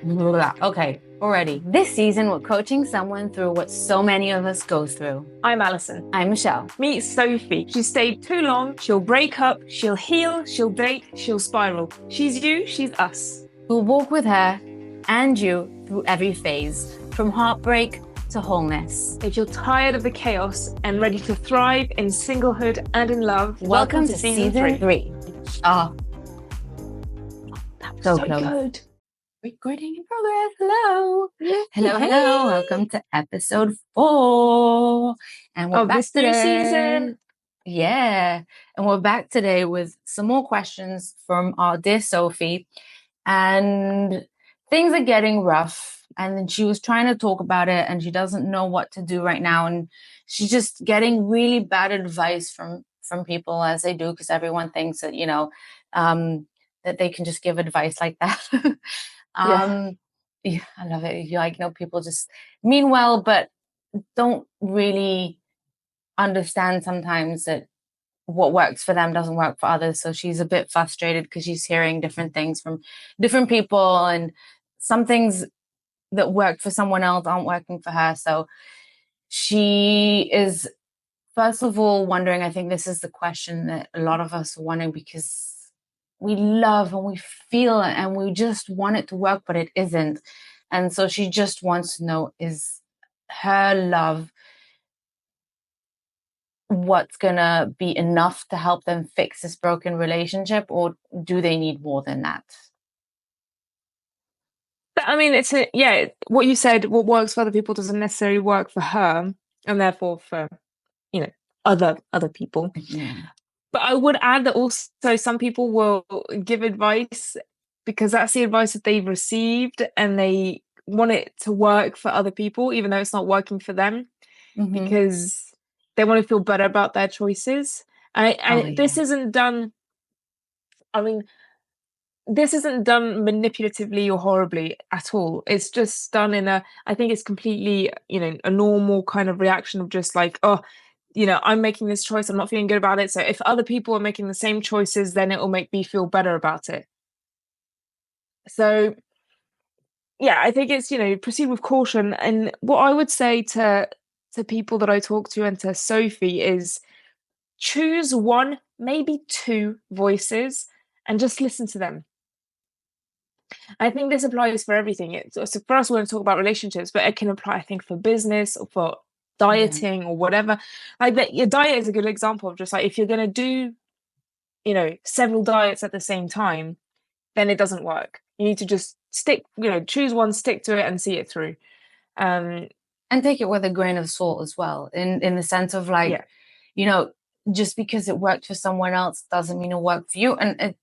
Blah. Okay, already. This season, we're coaching someone through what so many of us go through. I'm Alison. I'm Michelle. Meet Sophie. She stayed too long, she'll break up, she'll heal, she'll date, she'll spiral. She's you, she's us. We'll walk with her and you through every phase, from heartbreak to wholeness. If you're tired of the chaos and ready to thrive in singlehood and in love, welcome to season 3. Oh, so close. Good. Recording in progress. Hello. Hello. Welcome to episode 4. And we're of back this new today. season. Yeah. And we're back today with some more questions from our dear Sophie. And things are getting rough. And she was trying to talk about it and she doesn't know what to do right now. And she's just getting really bad advice from people, as they do, because everyone thinks that, that they can just give advice like that. Yeah, I love it. People just mean well, but don't really understand sometimes that what works for them doesn't work for others. So she's a bit frustrated because she's hearing different things from different people, and some things that work for someone else aren't working for her. So she is, first of all, wondering, I think this is the question that a lot of us are wondering, because we love and we feel it and we just want it to work, but it isn't. And so she just wants to know, is her love what's gonna be enough to help them fix this broken relationship, or do they need more than that? I mean, what you said, what works for other people doesn't necessarily work for her, and therefore for, other people. Yeah. But I would add that also some people will give advice because that's the advice that they've received and they want it to work for other people, even though it's not working for them, because they want to feel better about their choices. This isn't done, this isn't done manipulatively or horribly at all. It's just done I think it's completely, a normal kind of reaction of just like, oh, I'm making this choice, I'm not feeling good about it. So if other people are making the same choices, then it will make me feel better about it. So yeah, I think it's, proceed with caution. And what I would say to people that I talk to and to Sophie is choose one, maybe 2 voices and just listen to them. I think this applies for everything. So for us, we're going to talk about relationships, but it can apply, I think, for business or for dieting or whatever. Like your diet is a good example of just like, if you're going to do, several diets at the same time, then it doesn't work. You need to just stick, choose one, stick to it and see it through. And take it with a grain of salt as well, in the sense of like, just because it worked for someone else doesn't mean it'll work for you. And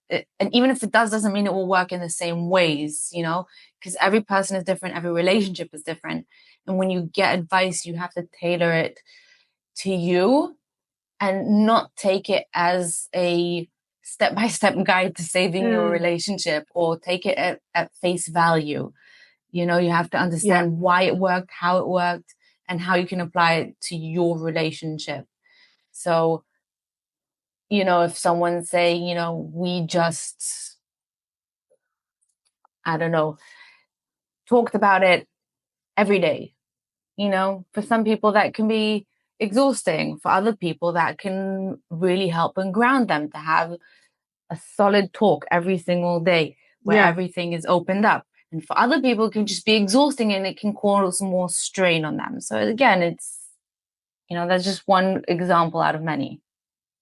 even if it doesn't mean it will work in the same ways, because every person is different, every relationship is different. And when you get advice, you have to tailor it to you and not take it as a step-by-step guide to saving your relationship, or take it at face value. You have to understand why it worked, how it worked, and how you can apply it to your relationship. So, if someone's saying, we just, I don't know, talked about it every day, for some people that can be exhausting. For other people, that can really help and ground them to have a solid talk every single day where everything is opened up. And for other people, it can just be exhausting and it can cause more strain on them. So again, it's, that's just one example out of many.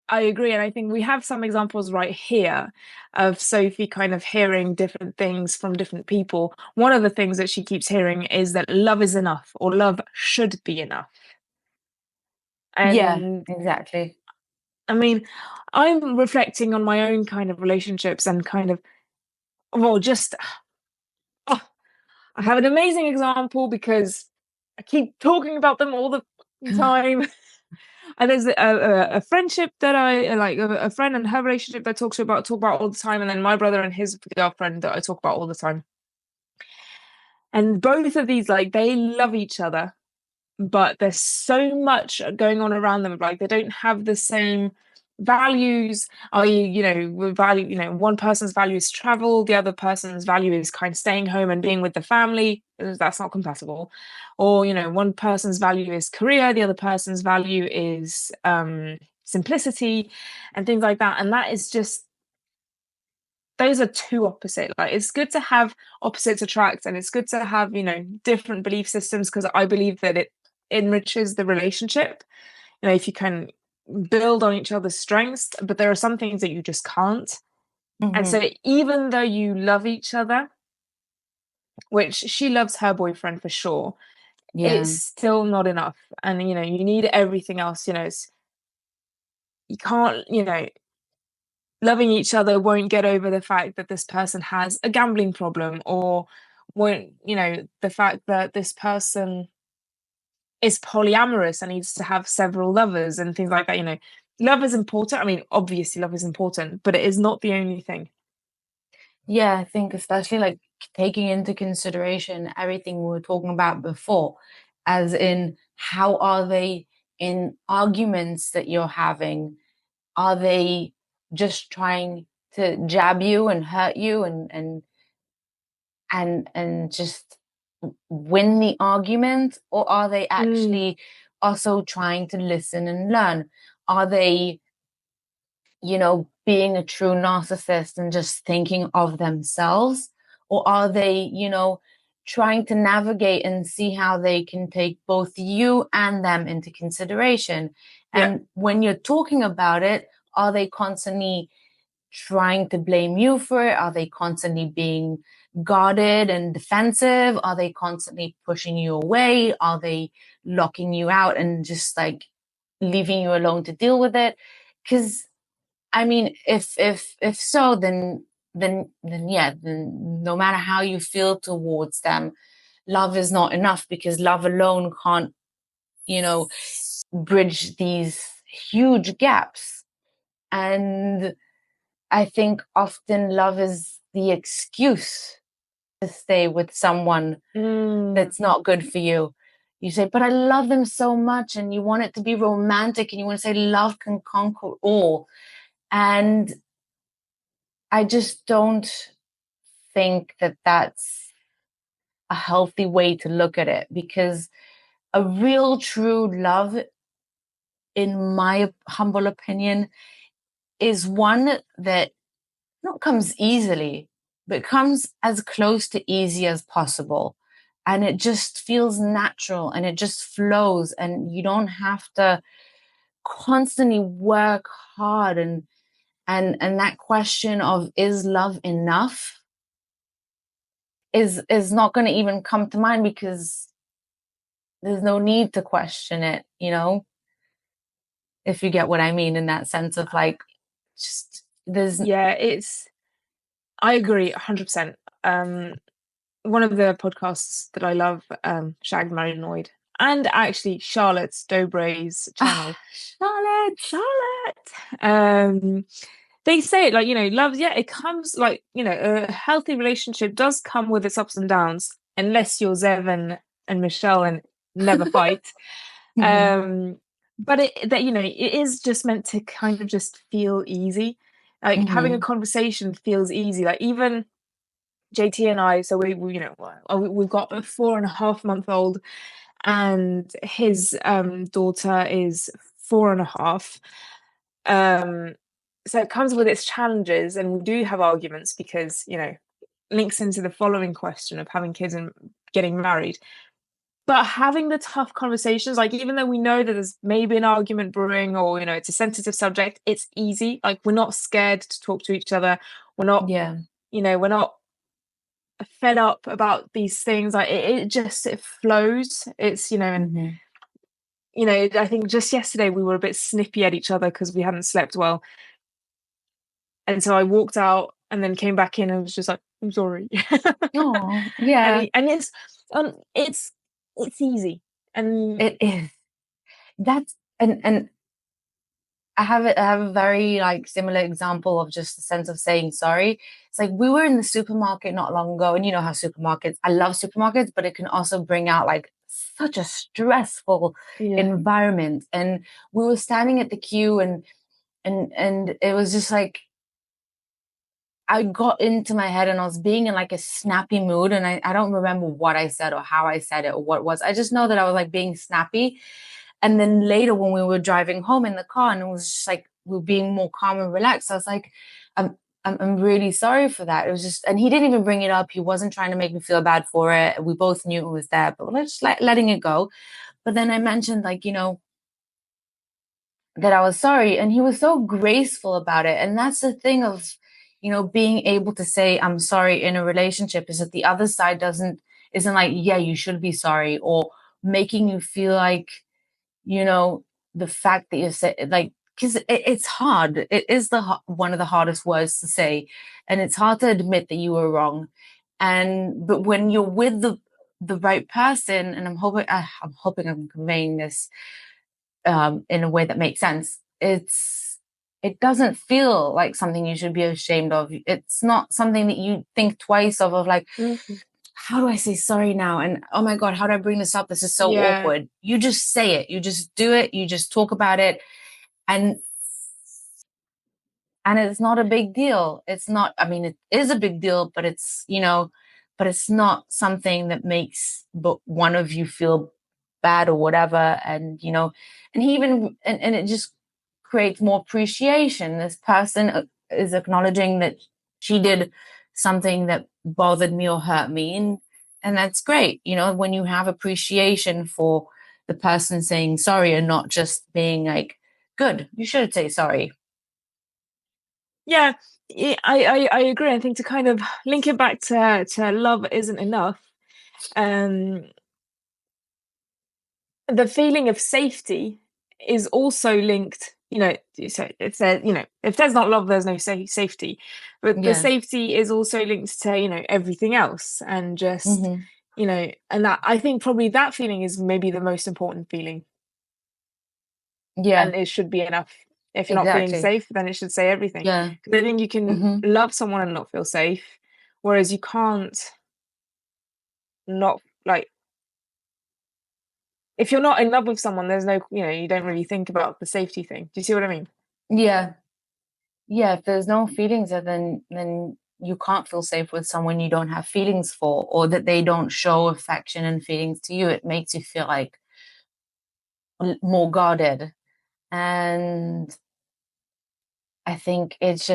I agree. And I think we have some examples right here of Sophie kind of hearing different things from different people. One of the things that she keeps hearing is that love is enough, or love should be enough. And yeah, exactly. I mean, I'm reflecting on my own kind of relationships and kind of, I have an amazing example because I keep talking about them all the time. And there's a friendship that I like, a friend and her relationship that I talk about all the time, and then my brother and his girlfriend that I talk about all the time. And both of these, like, they love each other, but there's so much going on around them. Like, they don't have the same values? Are you, we value, one person's value is travel, the other person's value is kind of staying home and being with the family. That's not compatible. Or, one person's value is career, the other person's value is simplicity and things like that. And that is just, those are two opposite. Like, it's good to have opposites attract, and it's good to have, different belief systems, because I believe that it enriches the relationship. If you can build on each other's strengths, but there are some things that you just can't. And Hmm. so even though you love each other, which she loves her boyfriend for sure, it's Yeah. still not enough. And you need everything else. You can't, loving each other won't get over the fact that this person has a gambling problem, or won't, the fact that this person is polyamorous and needs to have several lovers and things like that. Love is important. I mean, obviously love is important, but it is not the only thing. Yeah, I think especially like taking into consideration everything we were talking about before, as in how are they in arguments that you're having? Are they just trying to jab you and hurt you and just win the argument, or are they Mm, actually also trying to listen and learn? Are they, being a true narcissist and just thinking of themselves? Or are they, trying to navigate and see how they can take both you and them into consideration? yeah, And when you're talking about it, are they constantly trying to blame you for it? Are they constantly being guarded and defensive? Are they constantly pushing you away? Are they locking you out and just like leaving you alone to deal with it? Because I mean, if so, then yeah, then no matter how you feel towards them, love is not enough, because love alone can't, you know, bridge these huge gaps. And I think often love is the excuse to stay with someone mm, that's not good for you. You say, but I love them so much, and you want it to be romantic, and you want to say love can conquer all. And I just don't think that that's a healthy way to look at it, because a real true love, in my humble opinion, is one that not comes easily, but comes as close to easy as possible. And it just feels natural and it just flows, and you don't have to constantly work hard. And that question of is love enough is not going to even come to mind, because there's no need to question it, if you get what I mean, in that sense of like, just there's yeah, I agree 100%. Um, One of the podcasts that I love, Shagged, Married, Annoyed, and actually Charlotte Dobray's channel, Charlotte. Charlotte. They say it like, love, yeah, it comes like, a healthy relationship does come with its ups and downs, unless you're Zev and Michelle and never fight. Mhm. Um, but it is just meant to kind of just feel easy. Like, having a Mhm. conversation feels easy. Like, even JT and I, so we've got a 4.5-month-old, and his daughter is 4.5. Um, so it comes with its challenges, and we do have arguments because, links into the following question of having kids and getting married. But having the tough conversations, like, even though we know that there's maybe an argument brewing, or, it's a sensitive subject, it's easy. Like, we're not scared to talk to each other. We're not, Yeah. we're not fed up about these things. Like, it flows. It's, and Mhm. I think just yesterday we were a bit snippy at each other because we hadn't slept well. And so I walked out and then came back in and was just like, I'm sorry. Oh, And yeah, it's easy. And it is. That's and I have a very like similar example of just the sense of saying sorry. It's like we were in the supermarket not long ago, and you know how supermarkets, I love supermarkets, but it can also bring out like such a stressful yeah. environment. And we were standing at the queue, and and it was just like I got into my head and I was being in like a snappy mood, and I don't remember what I said or how I said it or what it was. I just know that I was like being snappy. And then later when we were driving home in the car and it was just like we were being more calm and relaxed, I was like, I'm I'm really sorry for that. It was just, and he didn't even bring it up. He wasn't trying to make me feel bad for it. We both knew it was there, but we're just like letting it go. But then I mentioned like, that I was sorry. And he was so graceful about it. And that's the thing of, being able to say, I'm sorry in a relationship is that the other side isn't like, yeah, you should be sorry, or making you feel like, you know, the fact that you say, like, because it's hard. It is one of the hardest words to say. And it's hard to admit that you were wrong. But when you're with the right person, and I'm hoping I'm conveying this in a way that makes sense. It doesn't feel like something you should be ashamed of. It's not something that you think twice of like, Mhm. how do I say sorry now? And oh my God, how do I bring this up? This is so Yeah. awkward. You just say it. You just do it. You just talk about it. And it's not a big deal. It's not, I mean, it is a big deal, but it's not something that makes but one of you feel bad or whatever. And he even, and it just creates more appreciation. This person is acknowledging that she did something that bothered me or hurt me. And that's great. When you have appreciation for the person saying sorry and not just being like, good, you should say sorry. Yeah, I agree. I think to kind of link it back to love isn't enough. Um, the feeling of safety is also linked. So if there's not love, there's no safety. But the Yeah. safety is also linked to everything else, and just Hmm. and that I think probably that feeling is maybe the most important feeling, Yeah, and it should be enough. If you're not feeling exactly. safe, then it should say everything. Yeah. Because I think you can Hmm. love someone and not feel safe, whereas you can't not like if you're not in love with someone, there's no you don't really think about the safety thing. Do you see what I mean? Yeah. Yeah. If there's no feelings, then you can't feel safe with someone you don't have feelings for, or that they don't show affection and feelings to you. It makes you feel like more guarded. And I think it's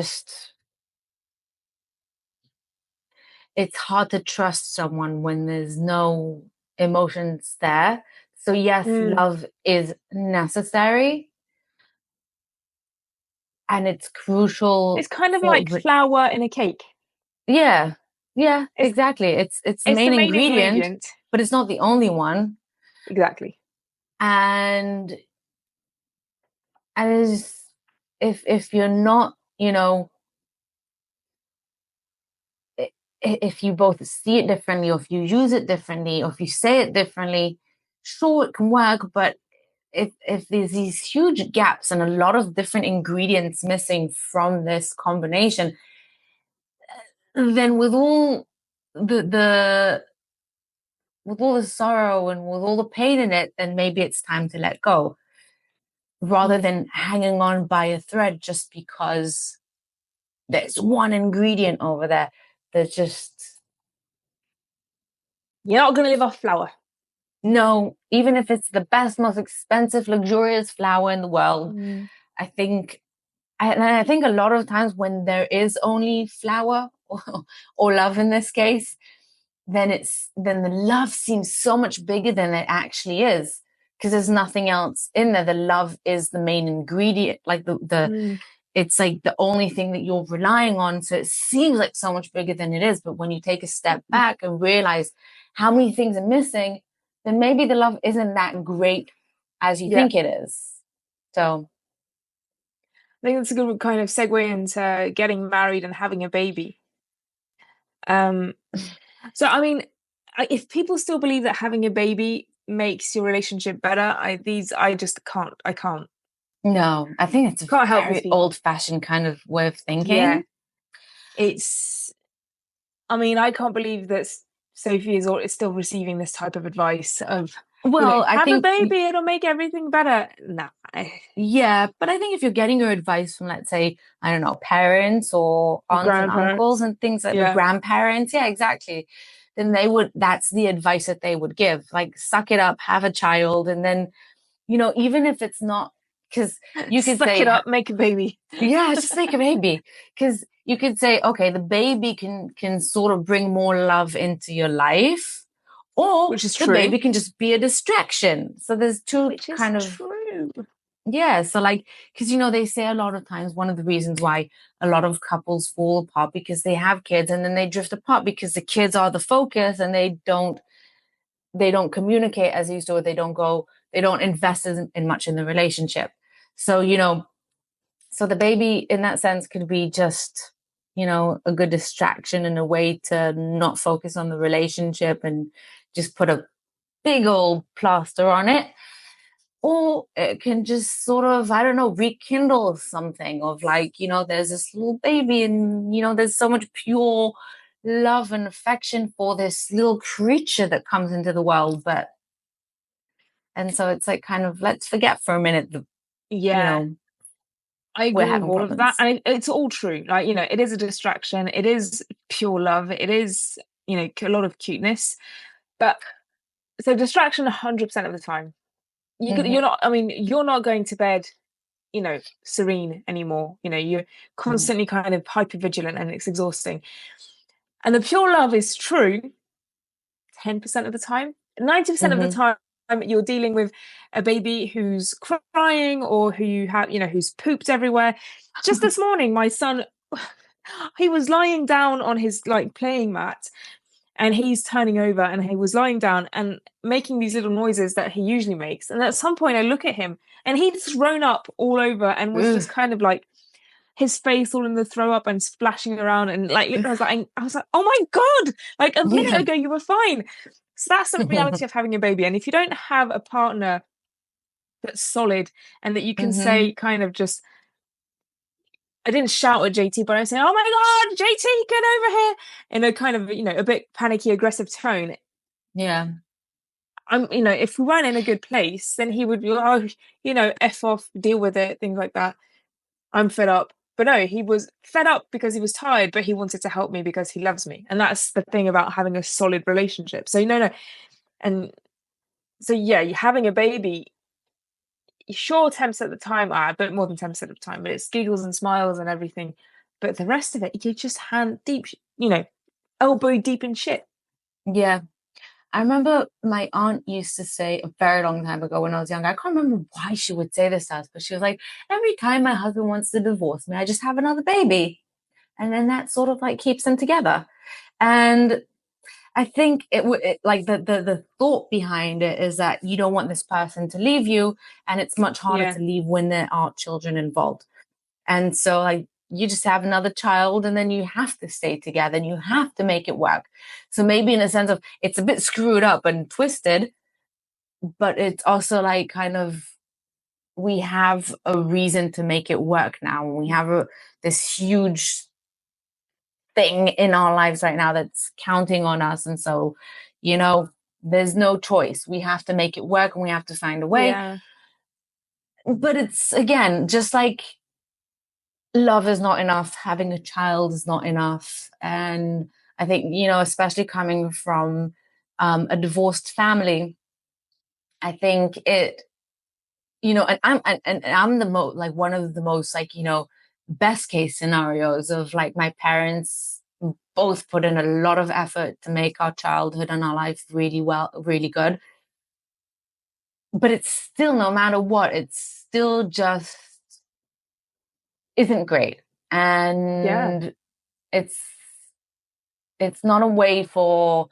hard to trust someone when there's no emotions there. So yes, Mm. love is necessary and it's It's crucial kind of for like flour in a cake. yeah, yeah, It's exactly. It's the it's the main main ingredient, ingredient. but it's not the only one. Exactly. And as if you're not, if you both see it differently, or if you use it differently, or if you say it differently, sure it can work. But if there's these huge gaps and a lot of different ingredients missing from this combination, then the the with all the sorrow and with all the pain in it, then maybe it's time to let go rather Mm. than hanging on by a thread just because there's one ingredient over there that just, You're not gonna live off flour. no, even if it's the best, most expensive, luxurious flower in the world, Mm. I think, and I think a lot of times when there is only flower or love in this case, then the love seems so much bigger than it actually is because there's nothing else in there. The love is the main ingredient, like the Mm. it's like the only thing that you're relying on. So it seems like so much bigger than it is. But when you take a step back and realize how many things are missing, then maybe the love isn't that great as you Yeah. think it is. So I think that's a good kind of segue into getting married and having a baby. Um, so I mean, if people still believe that having a baby makes your relationship better, I just no, I think it's a can't help these very people. old fashioned kind of way of Yeah, thinking. it's. I mean, I can't believe that Sophie is still receiving this type of advice of. Well, I Have a think, baby, it'll make everything better. Nah. yeah, but I think if you're getting your advice from, let's say, I don't know, parents or aunts and uncles Grandparents. and things like the Yeah. grandparents, yeah, exactly. Then that's the advice that they would give. Like, suck it up, have a child, and then, even if it's not, because you could Suck it say, up, make a baby. yeah, just make a baby. Because you could say, okay, the baby can sort of bring more love into your life, or Which is the true. baby can just be a distraction. So there's two Which is kind of, true. yeah. So like, because they say a lot of times one of the reasons why a lot of couples fall apart because they have kids and then they drift apart because the kids are the focus and they don't communicate as used to, or they don't invest in much in the relationship. So so the baby in that sense could be just, a good distraction and a way to not focus on the relationship and just put a big old plaster on it. Or it can just sort of, I don't know, rekindle something of like, there's this little baby and, there's so much pure love and affection for this little creature that comes into the world. And so it's like kind of, let's forget for a minute that, you Yeah. know, I we're agree with having all of that. problems. And it's all true. Like, it is a distraction. It is pure love. It is, a lot of cuteness. But so distraction 100% of the time. Hmm. You're not, I mean, you're not going to bed, serene anymore. You're Hmm. constantly kind of hyper vigilant and it's exhausting. And the pure love is true 10% of the time. 90% of the Hmm. time, you're dealing with a baby who's crying or who you have, who's pooped everywhere. Just this morning, my son, he was lying down on his like playing mat and he's turning over and he was lying down and making these little noises that he usually makes. And at some point, I look at him and he'd thrown up all over and was Ugh. just kind of like his face all in the throw up and splashing around and like I was like, oh my god, like a minute Yeah. ago you were fine. So that's the reality of having a baby. And if you don't have a partner that's solid and that you can Hmm. say kind of just, I didn't shout at JT, but I said, oh my god, JT, get over here, in a kind of, a bit panicky aggressive tone. Yeah. If we weren't in a good place, then he would be, oh, F off, deal with it, things like that. I'm fed up. But no, he was fed up because he was tired, but he wanted to help me because he loves me. And that's the thing about having a solid relationship. So no, no. And so yeah, having a baby, sure, 10% of the time, a bit more than 10% of the time, but it's giggles and smiles and everything. But the rest of it, you're just hand deep, elbow deep in shit. Yeah. I remember my aunt used to say a very long time ago when I was young, I can't remember why she would say this to us, but she was like, every time my husband wants to divorce me, I just have another baby. And then that sort of like keeps them together. And I think like the thought behind it is that you don't want this person to leave you, and it's much harder Yeah. to leave when there are children involved. And so like you just have another child and then you have to stay together and you have to make it work. So maybe in a sense of it's a bit screwed up and twisted, but it's also like kind of we have a reason to make it work now. We have this huge thing in our lives right now that's counting on us. And so, there's no choice. We have to make it work and we have to find a way. Yeah. But it's again, just like love is not enough, having a child is not enough. And I think, especially coming from a divorced family, I think and I'm the most like one of the most like, best case scenarios of like my parents both put in a lot of effort to make our childhood and our life really well, really good. But it's still, no matter what, it's still just isn't great. Yeah. And it's it's not a way for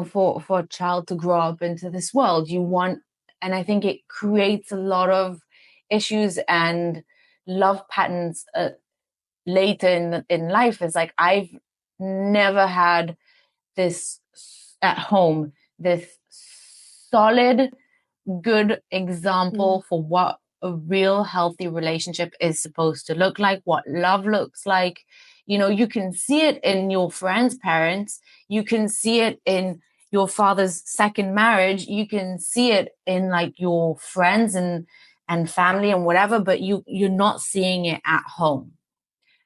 for a child to grow up into this world. And I think it creates a lot of issues and love patterns later in life. Is like I've never had this at home, this solid good Mm. example for what a real healthy relationship is supposed to look like, what love looks like. You can see it in your friends' parents. You can see it in your father's second marriage, you can see it in like your friends and family and whatever, but you're not seeing it at home.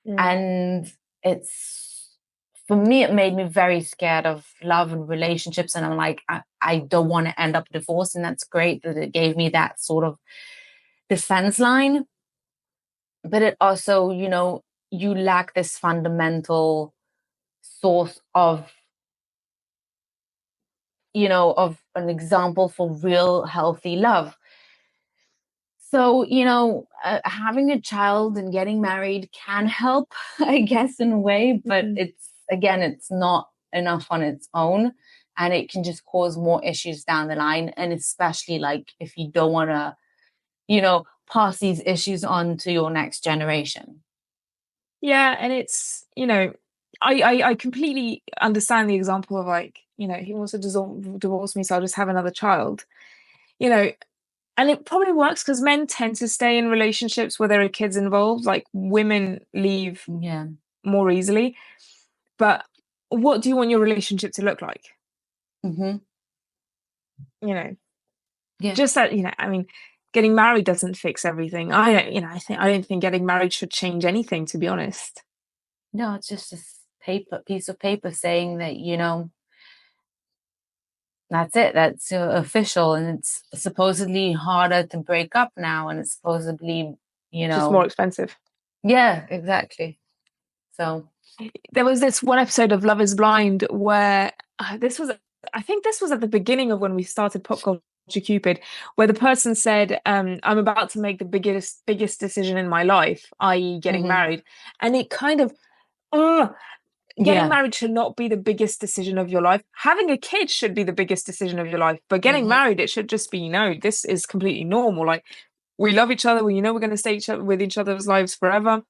Mm. And it's, for me, it made me very scared of love and relationships. And I'm like, I don't want to end up divorced. And that's great that it gave me that sort of defense line. But it also, you lack this fundamental source of an example for real healthy love. So, having a child and getting married can help, I guess, in a way, but Mm. it's not enough on its own. And it can just cause more issues down the line. And especially like if you don't want to, pass these issues on to your next generation. Yeah, and it's, I completely understand the example of like, he wants to divorce me, so I'll just have another child. You know, and it probably works because men tend to stay in relationships where there are kids involved. Like women leave Yeah. more easily. But what do you want your relationship to look like? Mm-hmm. You know, Yeah. just that, I mean, getting married doesn't fix everything. I don't, I don't think getting married should change anything, to be honest. No, it's just this piece of paper saying that, that's it. That's official. And it's supposedly harder to break up now. And it's supposedly, you Just more know, expensive. yeah, exactly. So, There was this one episode of Love is Blind where this was, I think this was at the beginning of when we started Pop Culture Cupid, where the person said, I'm about to make the biggest decision in my life, i.e., getting mhm. married. And it kind of, uh, getting Yeah. married should not be the biggest decision of your life. Having a kid should be the biggest decision of your life. But getting Hmm. married, it should just be, no, this is completely normal. Like, we love each other. We're going to stay with each other's lives forever.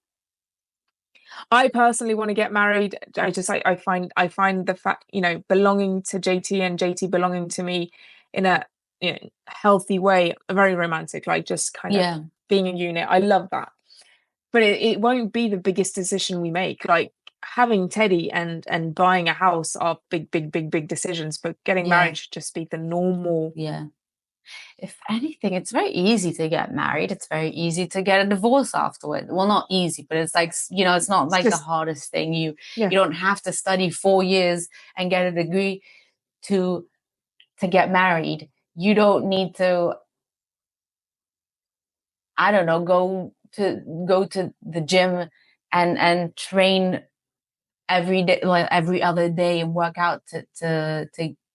I personally want to get married. I find the fact, belonging to JT and JT belonging to me in a, healthy way, very romantic, like just kind of Yeah. being a unit. I love that. But it won't be the biggest decision we make. Like having Teddy and buying a house are big, big, big, big decisions, but getting Yeah. married should just be the normal. Yeah. If anything, it's very easy to get married. It's very easy to get a divorce afterward. Well, not easy, but it's like, it's not It's like the just, hardest thing. yeah, You don't have to study 4 years and get a degree to to get married. You don't need to, I don't know, go to the gym and train every day, like every other day, and work out to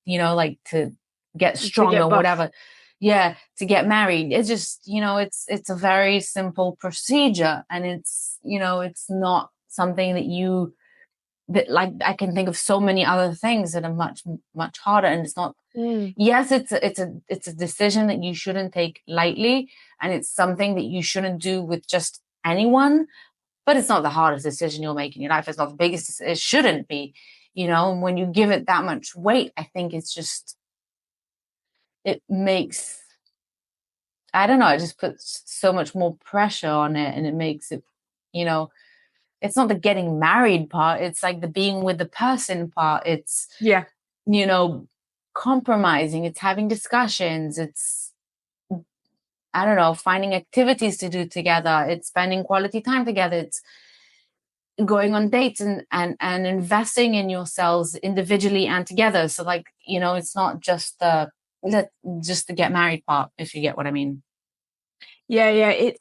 like to get to stronger, get buff. whatever. Yeah, to get married. It's just, it's a very simple procedure, and it's not something that like I can think of so many other things that are much much harder, and it's not. Mm. Yes, it's a decision that you shouldn't take lightly, and it's something that you shouldn't do with just anyone, but it's not the hardest decision you'll make in your life. It's not the biggest. It shouldn't be, and when you give it that much weight, I think it makes, I don't know, it just puts so much more pressure on it, and it makes it, you know it's not the getting married part, it's like the being with the person part. It's, Yeah. you know compromising, it's having discussions, it's, I don't know, finding activities to do together, it's spending quality time together, it's going on dates, and investing in yourselves individually and together. So like, it's not just the get married part, if you get what I mean. Yeah, yeah.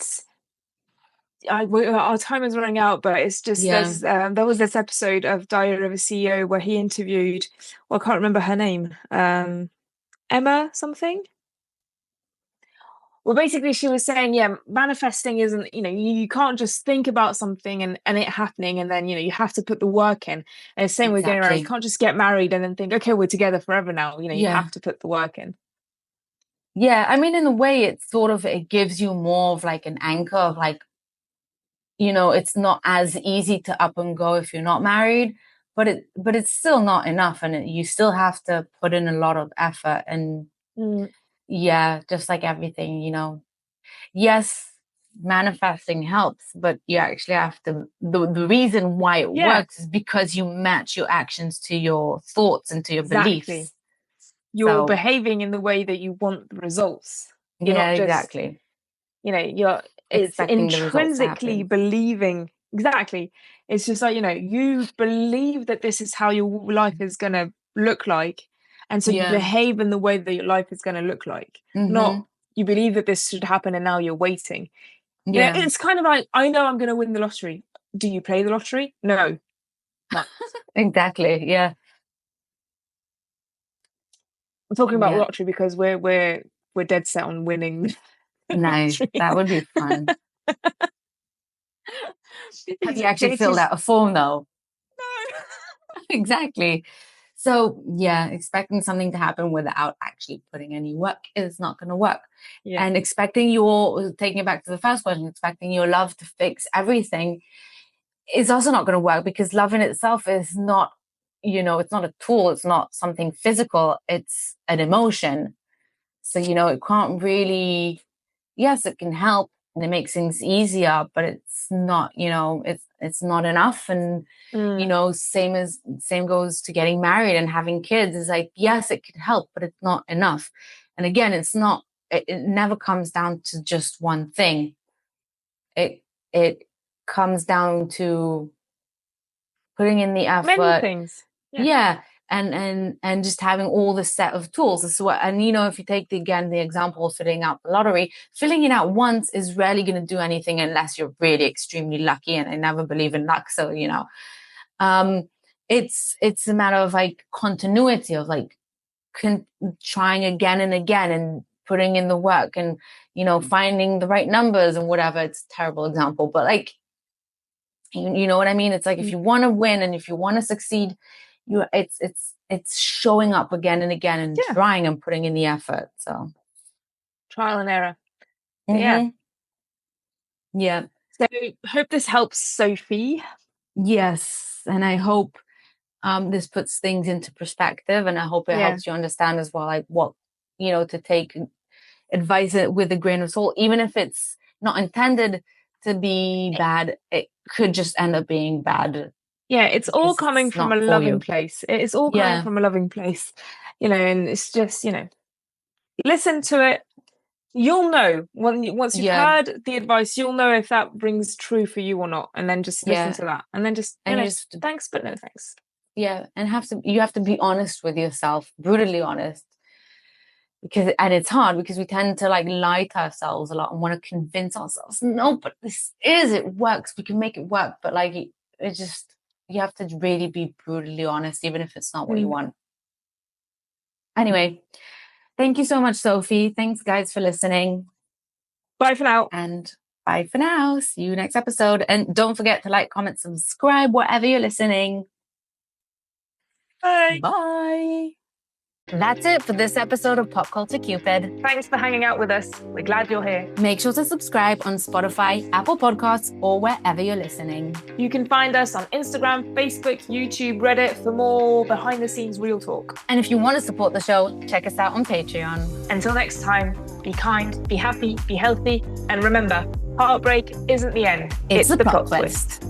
Our time is running out, but it's just Yeah, there was this episode of Diary of a CEO where he interviewed, well, I can't remember her name, Emma something. Well, basically, she was saying, yeah, manifesting isn't, you can't just think about something and it happening, and then you have to put the work in. And the same with getting married. You exactly. can't just get married and then think, okay, we're together forever now. You Yeah. have to put the work in. Yeah, I mean, in a way, it gives you more of like an anchor of like, it's not as easy to up and go if you're not married, but it's still not enough, and you still have to put in a lot of effort. And Mm, yeah, just like everything, yes, manifesting helps, but you actually have to, the reason why it yeah, works is because you match your actions to your thoughts and to your exactly. beliefs. you're behaving in the way that you want the results. You're Yeah, not just, exactly. it's Expecting the results to intrinsically happen. believing. Exactly. It's just like, you believe that this is how your life is going to look like. And so you Yeah. behave in the way that your life is going to look like. Not you believe that this should happen and now you're waiting. Yeah. It's kind of like, I know I'm going to win the lottery. Do you play the lottery? No. Exactly. Yeah. I'm talking about Yeah. lottery because we're dead set on winning the Nice. lottery. That would be fun. Have you actually It's filled just, out a form though? no. Exactly. So yeah, expecting something to happen without actually putting any work is not going to work. Yeah. And taking it back to the first question, expecting your love to fix everything is also not going to work, because love in itself is not, it's not a tool. It's not something physical. It's an emotion. So, it can't really, yes, it can help and it makes things easier, but it's not, it's not enough. And, same goes to getting married and having kids. It's like, yes, it could help, but it's not enough. And again, it never comes down to just one thing. It comes down to putting in the Many effort. things. Yeah. And just having all the set of tools. This is what, and if you take the example of filling out the lottery, filling it out once is rarely going to do anything unless you're really extremely lucky. And I never believe in luck. So, it's a matter of like continuity of like trying again and again and putting in the work and, finding the right numbers and whatever. It's a terrible example, but like, you know what I mean? It's like, if you want to win and if you want to succeed, it's showing up again and again and trying and putting in the effort. So trial and error. yeah. So hope this helps, Sophie. Yes. And I hope this puts things into perspective, and I hope it helps you understand as well, like what, to take advice with a grain of salt, even if it's not intended to be bad, it could just end up being bad. Yeah, it's all coming from a loving place. It's all coming from a loving place, and it's just, listen to it. You'll know once you've heard the advice, you'll know if that rings true for you or not, and then just listen to that, and then just, thanks, but no thanks. Yeah, and you have to be honest with yourself, brutally honest, and it's hard because we tend to like lie to ourselves a lot and want to convince ourselves, no, but it works. We can make it work, but like you have to really be brutally honest, even if it's not what you want. Anyway, thank you so much, Sophie. Thanks, guys, for listening. Bye for now. And bye for now. See you next episode. And don't forget to like, comment, subscribe, wherever you're listening. Bye. Bye. That's it for this episode of Pop Culture Cupid. Thanks for hanging out with us. We're glad you're here. Make sure to subscribe on Spotify, Apple Podcasts, or wherever you're listening. You can find us on Instagram, Facebook, YouTube, Reddit for more behind-the-scenes real talk. And if you want to support the show, check us out on Patreon. Until next time, be kind, be happy, be healthy, and remember, heartbreak isn't the end. It's the plot twist.